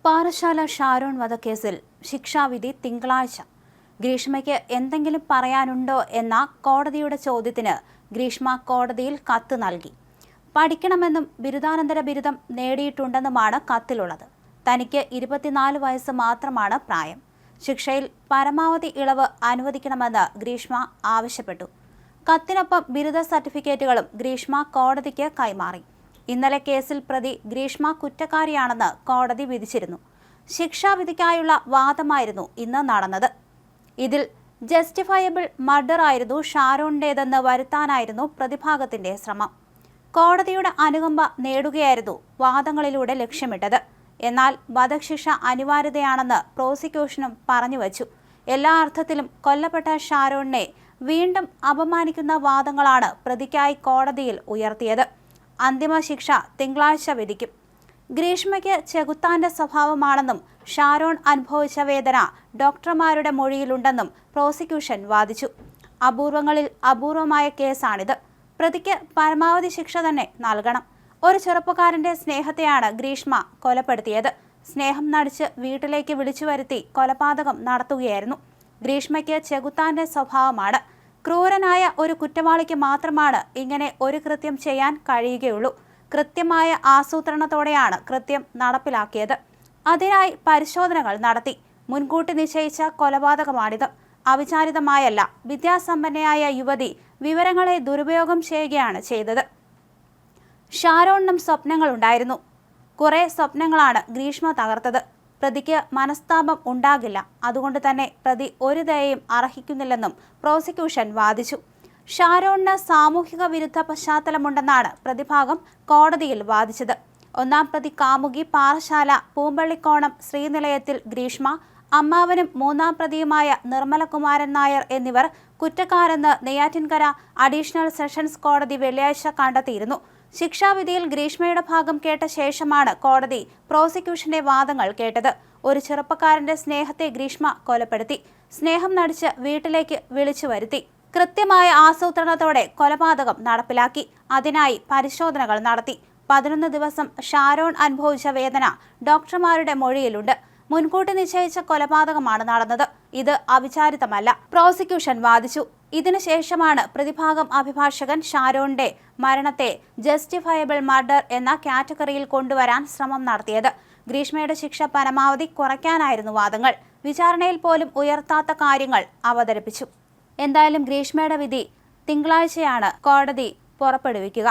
പാറശാല ഷാരോൺ വധക്കേസിൽ ശിക്ഷാവിധി തിങ്കളാഴ്ച. ഗ്രീഷ്മയ്ക്ക് എന്തെങ്കിലും പറയാനുണ്ടോ എന്ന കോടതിയുടെ ചോദ്യത്തിന് ഗ്രീഷ്മ കോടതിയിൽ കത്ത് നൽകി. പഠിക്കണമെന്നും ബിരുദാനന്തര ബിരുദം നേടിയിട്ടുണ്ടെന്നുമാണ് കത്തിലുള്ളത്. തനിക്ക് 24 വയസ്സ് മാത്രമാണ് പ്രായം. ശിക്ഷയിൽ പരമാവധി ഇളവ് അനുവദിക്കണമെന്ന് ഗ്രീഷ്മ ആവശ്യപ്പെട്ടു. കത്തിനൊപ്പം ബിരുദ സർട്ടിഫിക്കറ്റുകളും ഗ്രീഷ്മ കോടതിക്ക് കൈമാറി. ഇന്നലെ കേസിൽ പ്രതി ഗ്രീഷ്മ കുറ്റക്കാരിയാണെന്ന് കോടതി വിധിച്ചിരുന്നു. ശിക്ഷാവിധിക്കായുള്ള വാദമായിരുന്നു ഇന്ന് നടന്നത്. ഇതിൽ ജസ്റ്റിഫയബിൾ മർഡർ ആയിരുന്നു ഷാരോണിൻ്റേതെന്ന് വരുത്താനായിരുന്നു പ്രതിഭാഗത്തിന്റെ ശ്രമം. കോടതിയുടെ അനുകമ്പ നേടുകയായിരുന്നു വാദങ്ങളിലൂടെ ലക്ഷ്യമിട്ടത്. എന്നാൽ വധശിക്ഷ അനിവാര്യതയാണെന്ന് പ്രോസിക്യൂഷനും പറഞ്ഞുവച്ചു. എല്ലാ അർത്ഥത്തിലും കൊല്ലപ്പെട്ട ഷാരോണിനെ വീണ്ടും അപമാനിക്കുന്ന വാദങ്ങളാണ് പ്രതിക്കായി കോടതിയിൽ ഉയർത്തിയത്. അന്തിമ ശിക്ഷ തിങ്കളാഴ്ച വിധിക്കും. ഗ്രീഷ്മയ്ക്ക് ചെകുത്താന്റെ സ്വഭാവമാണെന്നും ഷാരോൺ അനുഭവിച്ച വേദന ഡോക്ടർമാരുടെ മൊഴിയിലുണ്ടെന്നും പ്രോസിക്യൂഷൻ വാദിച്ചു. അപൂർവങ്ങളിൽ അപൂർവമായ കേസാണിത്. പ്രതിക്ക് പരമാവധി ശിക്ഷ തന്നെ നൽകണം. ഒരു ചെറുപ്പക്കാരന്റെ സ്നേഹത്തെയാണ് ഗ്രീഷ്മ കൊലപ്പെടുത്തിയത്. സ്നേഹം നടിച്ച് വീട്ടിലേക്ക് വിളിച്ചു വരുത്തി കൊലപാതകം നടത്തുകയായിരുന്നു. ഗ്രീഷ്മയ്ക്ക് ചെകുത്താന്റെ സ്വഭാവമാണ്. ക്രൂരനായ ഒരു കുറ്റവാളിക്ക് മാത്രമാണ് ഇങ്ങനെ ഒരു കൃത്യം ചെയ്യാൻ കഴിയുകയുള്ളൂ. കൃത്യമായ ആസൂത്രണത്തോടെയാണ് കൃത്യം നടപ്പിലാക്കിയത്. അതിനായി പരിശോധനകൾ നടത്തി. മുൻകൂട്ടി നിശ്ചയിച്ച കൊലപാതകമാണിത്. അവിചാരിതമായല്ല. വിദ്യാസമ്പന്നയായ യുവതി വിവരങ്ങളെ ദുരുപയോഗം ചെയ്യുകയാണ് ചെയ്തത്. ഷാരോണിനും സ്വപ്നങ്ങളുണ്ടായിരുന്നു. കുറെ സ്വപ്നങ്ങളാണ് ഗ്രീഷ്മ തകർത്തത്. പ്രതിക്ക് മനസ്താപം ഉണ്ടാകില്ല. അതുകൊണ്ട് തന്നെ പ്രതി ഒരു ദയയും അർഹിക്കുന്നില്ലെന്നും പ്രോസിക്യൂഷൻ വാദിച്ചു. ഷാരോണിന് സാമൂഹിക വിരുദ്ധ പശ്ചാത്തലമുണ്ടെന്നാണ് പ്രതിഭാഗം കോടതിയിൽ വാദിച്ചത്. ഒന്നാം പ്രതി കാമുകി പാറശാല പൂമ്പള്ളിക്കോണം ശ്രീനിലയത്തിൽ ഗ്രീഷ്മ, അമ്മാവനും മൂന്നാം പ്രതിയുമായ നിർമ്മലകുമാരൻ നായർ എന്നിവർ കുറ്റക്കാരെന്ന് നെയ്യാറ്റിൻകര അഡീഷണൽ സെഷൻസ് കോടതി വെള്ളിയാഴ്ച കണ്ടെത്തിയിരുന്നു. ശിക്ഷാവിധിയിൽ ഗ്രീഷ്മയുടെ ഭാഗം കേട്ട ശേഷമാണ് കോടതി പ്രോസിക്യൂഷന്റെ വാദങ്ങൾ കേട്ടത്. ഒരു ചെറുപ്പക്കാരന്റെ സ്നേഹത്തെ ഗ്രീഷ്മ കൊലപ്പെടുത്തി. സ്നേഹം നടിച്ച് വീട്ടിലേക്ക് വിളിച്ചു വരുത്തി. കൃത്യമായ ആസൂത്രണത്തോടെ കൊലപാതകം നടപ്പിലാക്കി. അതിനായി പരിശോധനകൾ നടത്തി. 11 ദിവസം ഷാരോൺ അനുഭവിച്ച വേദന ഡോക്ടർമാരുടെ മൊഴിയിലുണ്ട്. മുൻകൂട്ടി നിശ്ചയിച്ച കൊലപാതകമാണ് നടന്നത്. ഇത് അവിചാരിതമല്ല, പ്രോസിക്യൂഷൻ വാദിച്ചു. ഇതിനുശേഷമാണ് പ്രതിഭാഗം അഭിഭാഷകൻ ഷാരോണിന്റെ മരണത്തെ ജസ്റ്റിഫയബിൾ മർഡർ എന്ന കാറ്റഗറിയിൽ കൊണ്ടുവരാൻ ശ്രമം നടത്തിയത്. ഗ്രീഷ്മയുടെ ശിക്ഷ പരമാവധി കുറയ്ക്കാനായിരുന്നു വാദങ്ങൾ. വിചാരണയിൽ പോലും ഉയർത്താത്ത കാര്യങ്ങൾ അവതരിപ്പിച്ചു. എന്തായാലും ഗ്രീഷ്മയുടെ വിധി തിങ്കളാഴ്ചയാണ് കോടതി പുറപ്പെടുവിക്കുക.